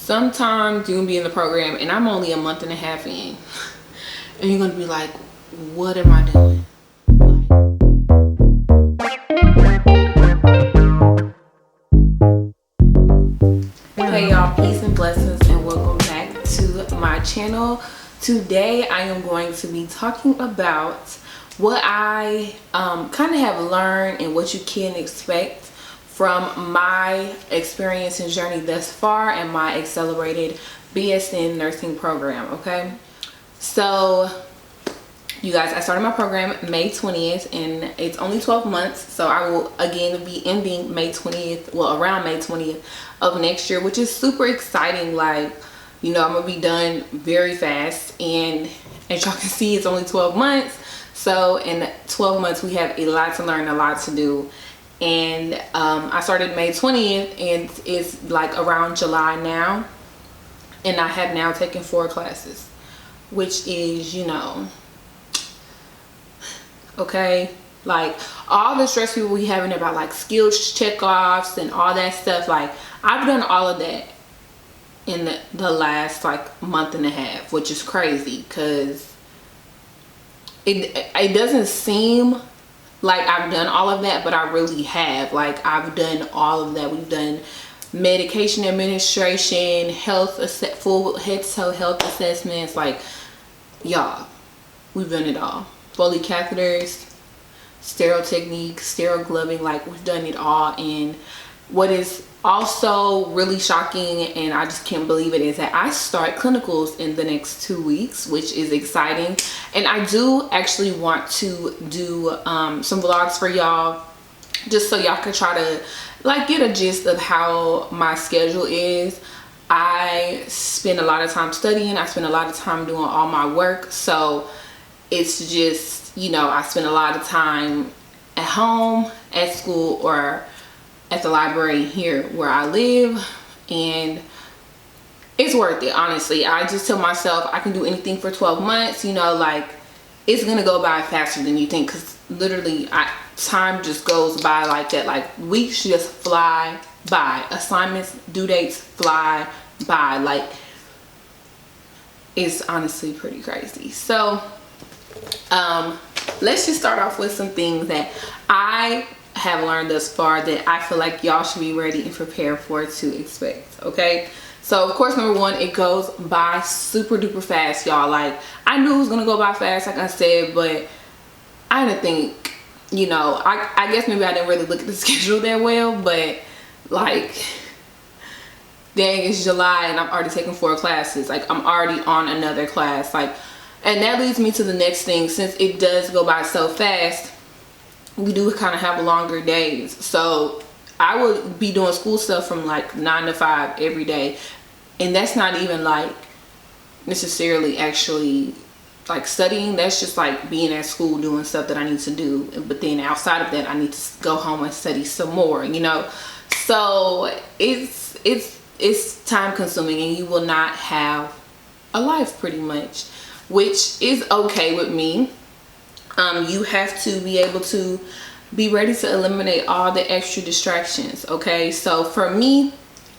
Sometimes you're gonna be in the program and I'm only a month and a half in, and you're gonna be like, what am I doing? Hey y'all, peace and blessings, and welcome back to my channel. Today I am going to be talking about what I kind of have learned and what you can expect from my experience and journey thus far and my accelerated BSN nursing program. Okay, so you guys, I started my program May 20th and it's only 12 months, so I will again be ending May 20th, well around May 20th of next year, which is super exciting. Like, you know, I'm gonna be done very fast, and as y'all can see, it's only 12 months. So in 12 months we have a lot to learn, a lot to do. And I started May 20th and it's like around July now, and I have now taken 4 classes, which is, you know, okay, like all the stress people we having about like skills checkoffs and all that stuff, like I've done all of that in the last like month and a half, which is crazy because it doesn't seem like I've done all of that, but I really have. Like, I've done all of that. We've done medication administration, full head to toe health assessments. Like, y'all, we've done it all. Foley catheters, sterile techniques, sterile gloving. Like, we've done it all. And what is also really shocking, and I just can't believe it, is that I start clinicals in the next 2 weeks, which is exciting. And I do actually want to do some vlogs for y'all, just so y'all can try to like get a gist of how my schedule is. I spend a lot of time studying, I spend a lot of time doing all my work, so it's just, you know, I spend a lot of time at home, at school, or at the library here where I live, and it's worth it. Honestly, I just tell myself I can do anything for 12 months, you know, like it's gonna go by faster than you think, because literally time just goes by like that. Like, weeks just fly by, assignments, due dates fly by. Like, it's honestly pretty crazy. So let's just start off with some things that I have learned thus far that I feel like y'all should be ready and prepared for to expect. Okay, so of course, number one, it goes by super duper fast, y'all. Like, I knew it was gonna go by fast, like I said, but I didn't think, you know, I guess maybe I didn't really look at the schedule that well, but like, dang, it's July and I'm already taking 4 classes. Like, I'm already on another class. Like, and that leads me to the next thing. Since it does go by so fast, we do kind of have longer days. So I would be doing school stuff from like 9 to 5 every day, and that's not even like necessarily actually like studying. That's just like being at school doing stuff that I need to do, but then outside of that I need to go home and study some more, you know. So it's time consuming, and you will not have a life pretty much, which is okay with me. You have to be able to be ready to eliminate all the extra distractions. Okay, so for me,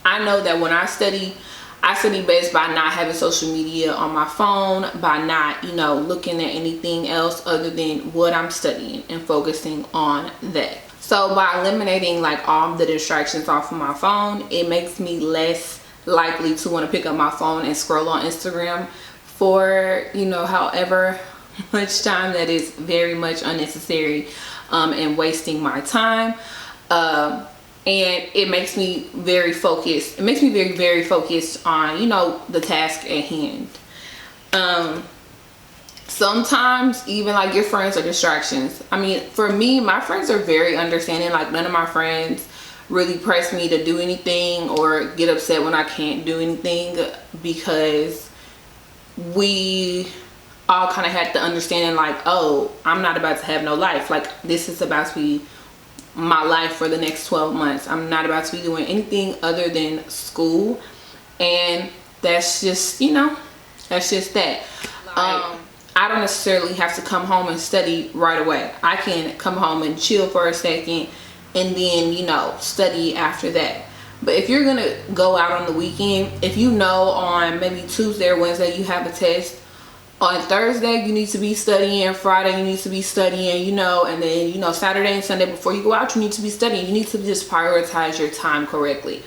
I know that when I study best by not having social media on my phone, by not, you know, looking at anything else other than what I'm studying and focusing on that. So by eliminating like all the distractions off of my phone, it makes me less likely to want to pick up my phone and scroll on Instagram for, you know, however much time that is very much unnecessary and wasting my time. And it makes me very focused. It makes me very, very focused on, you know, the task at hand. Sometimes even like your friends are distractions. I mean, for me, my friends are very understanding. Like, none of my friends really press me to do anything or get upset when I can't do anything, because we all kind of had the understanding like, oh, I'm not about to have no life. Like, this is about to be my life for the next 12 months. I'm not about to be doing anything other than school, and that's just, you know, that's just that. I don't necessarily have to come home and study right away. I can come home and chill for a second and then, you know, study after that. But if you're gonna go out on the weekend, if you know on maybe Tuesday or Wednesday you have a test, on Thursday you need to be studying, Friday you need to be studying, you know, and then, you know, Saturday and Sunday before you go out you need to be studying. You need to just prioritize your time correctly.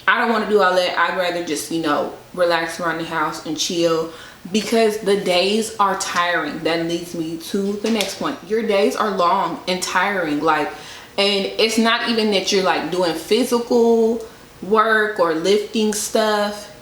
I don't want to do all that. I'd rather just, you know, relax around the house and chill, because the days are tiring. That leads me to the next point. Your days are long and tiring, like, and it's not even that you're like doing physical work or lifting stuff.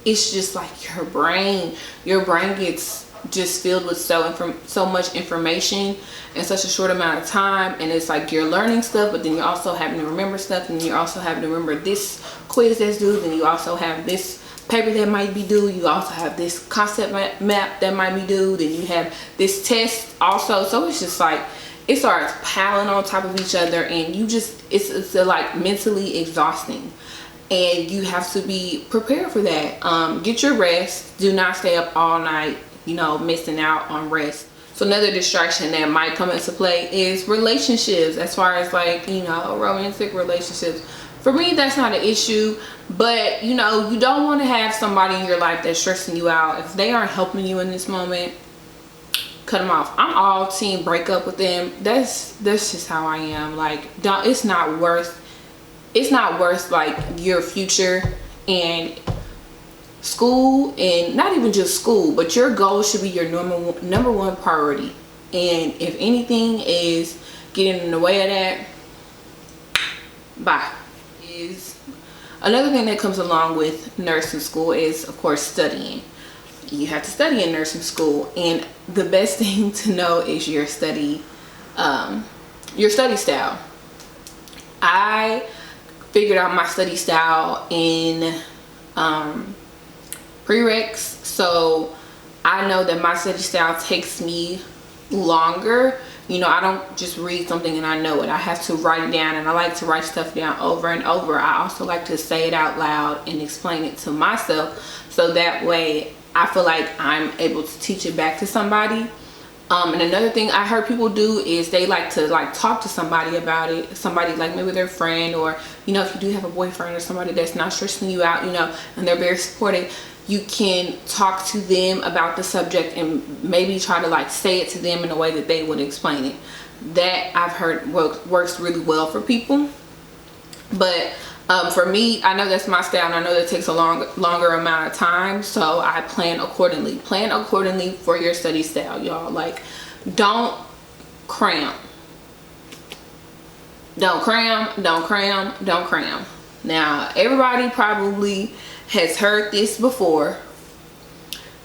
It's just like your brain gets just filled with so much information in such a short amount of time, and it's like you're learning stuff, but then you're also having to remember stuff, and you're also having to remember this quiz that's due, and you also have this paper that might be due, you also have this concept map that might be due, then you have this test also. So it's just like it starts piling on top of each other, and you just it's like mentally exhausting, and you have to be prepared for that. Get your rest. Do not stay up all night, you know, missing out on rest. So another distraction that might come into play is relationships, as far as like, you know, romantic relationships. For me, that's not an issue, but you know, you don't want to have somebody in your life that's stressing you out. If they aren't helping you in this moment, cut them off. I'm all team break up with them. That's just how I am. Like, don't, it's not worth like your future and school, and not even just school, but your goal should be your number one priority. And if anything is getting in the way of that, bye. Is another thing that comes along with nursing school is, of course, studying. You have to study in nursing school, and the best thing to know is your study style. I figured out my study style in prereqs, so I know that my study style takes me longer. You know, I don't just read something and I know it. I have to write it down, and I like to write stuff down over and over. I also like to say it out loud and explain it to myself, so that way I feel like I'm able to teach it back to somebody. And another thing I heard people do is they like to like talk to somebody about it. Somebody like maybe their friend, or, you know, if you do have a boyfriend or somebody that's not stressing you out, you know, and they're very supportive, you can talk to them about the subject and maybe try to like say it to them in a way that they would explain it. That I've heard works really well for people. But for me, I know that's my style, and I know that takes a longer amount of time, so I plan accordingly. Plan accordingly for your study style, y'all. Like, don't cram. Don't cram, don't cram, don't cram. Now, everybody probably has heard this before,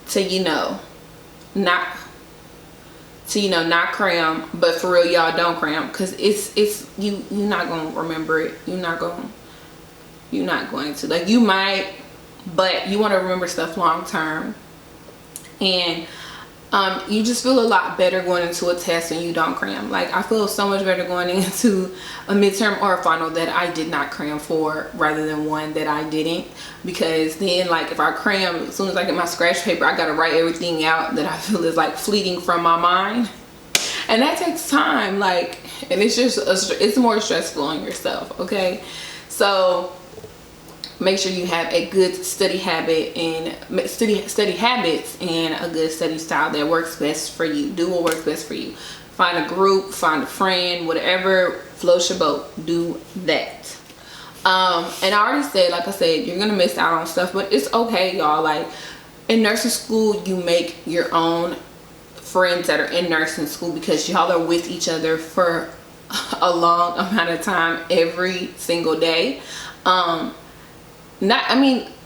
to, you know, not cram, but for real, y'all, don't cram, because you're not gonna remember it. You're not going to, like, you might, but you want to remember stuff long term, and you just feel a lot better going into a test when you don't cram. Like, I feel so much better going into a midterm or a final that I did not cram for, rather than one that I didn't, because then, like, if I cram, as soon as I get my scratch paper, I gotta write everything out that I feel is like fleeting from my mind, and that takes time, like, and it's just it's more stressful on yourself. Okay, so make sure you have a good study habit and study habits and a good study style that works best for you. Do what works best for you. Find a group, find a friend, whatever floats your boat, do that. And I already said, like I said, you're gonna miss out on stuff, but it's okay, y'all. Like, in nursing school, you make your own friends that are in nursing school, because y'all are with each other for a long amount of time every single day.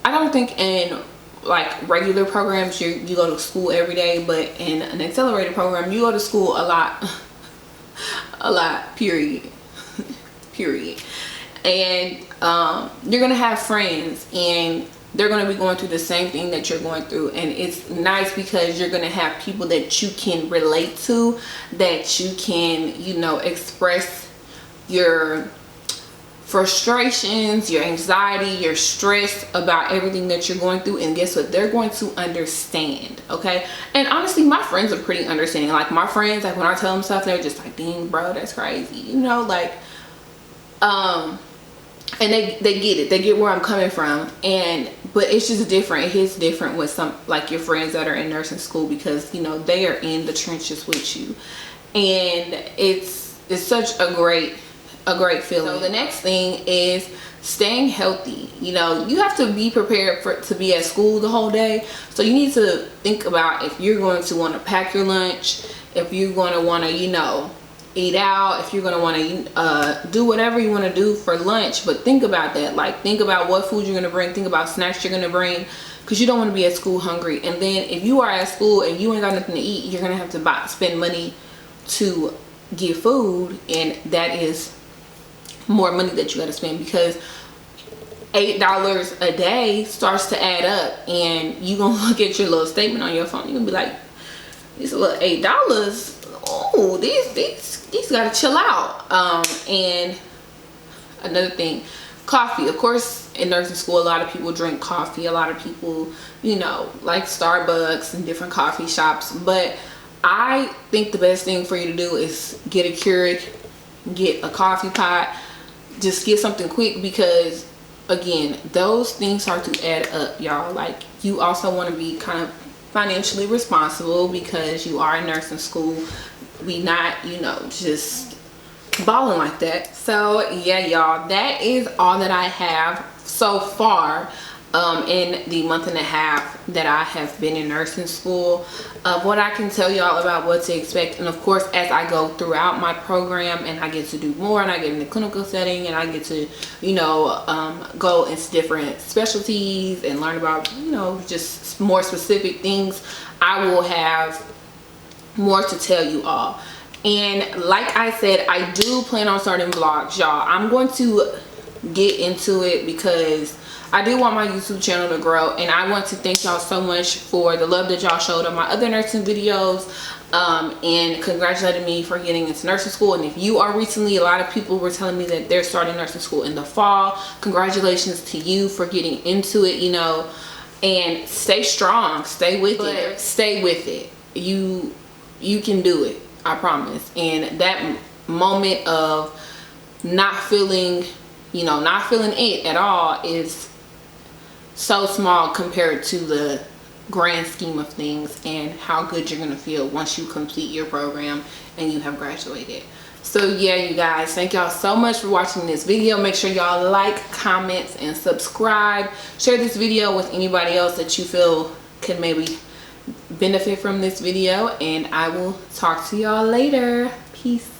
I don't think in like regular programs you go to school every day, but in an accelerated program you go to school a lot, period. And you're gonna have friends, and they're gonna be going through the same thing that you're going through, and it's nice because you're gonna have people that you can relate to, that you can, you know, express your frustrations, your anxiety, your stress about everything that you're going through, and guess what? They're going to understand. Okay, and honestly, my friends are pretty understanding. Like, my friends, like, when I tell them stuff, they're just like, dang, bro, that's crazy, you know, like, and they get it, they get where I'm coming from. And but it's just different. It hits different with some, like your friends that are in nursing school, because you know they are in the trenches with you, and it's such a great feeling. So the next thing is staying healthy. You know, you have to be prepared to be at school the whole day, so you need to think about if you're going to want to pack your lunch, if you're going to want to, you know, eat out, if you're going to want to do whatever you want to do for lunch. But think about that. Like, think about what food you're going to bring, think about snacks you're going to bring, because you don't want to be at school hungry. And then if you are at school and you ain't got nothing to eat, you're going to have to spend money to get food, and that is more money that you got to spend, because $8 a day starts to add up. And you gonna look at your little statement on your phone, you're gonna be like, this little $8, oh, these gotta chill out. And another thing, coffee. Of course, in nursing school, a lot of people drink coffee. A lot of people, you know, like Starbucks and different coffee shops. But I think the best thing for you to do is get a Keurig, get a coffee pot, just get something quick, because again, those things start to add up, y'all. Like, you also want to be kind of financially responsible, because you are in nursing school. We not, you know, just balling like that. So yeah, y'all, that is all that I have so far in the month and a half that I have been in nursing school, of what I can tell y'all about what to expect. And of course, as I go throughout my program and I get to do more, and I get in the clinical setting, and I get to, you know, go into different specialties and learn about, you know, just more specific things, I will have more to tell you all. And like I said, I do plan on starting vlogs, y'all. I'm going to get into it because I do want my YouTube channel to grow, and I want to thank y'all so much for the love that y'all showed on my other nursing videos, and congratulating me for getting into nursing school. And if you are recently, a lot of people were telling me that they're starting nursing school in the fall. Congratulations to you for getting into it, you know, and stay strong, stay with it, stay with it. You can do it, I promise. And that moment of not feeling, you know, not feeling it at all is so small compared to the grand scheme of things, and how good you're gonna feel once you complete your program and you have graduated. So yeah, you guys, thank y'all so much for watching this video. Make sure y'all like, comment, and subscribe. Share this video with anybody else that you feel can maybe benefit from this video, and I will talk to y'all later. Peace.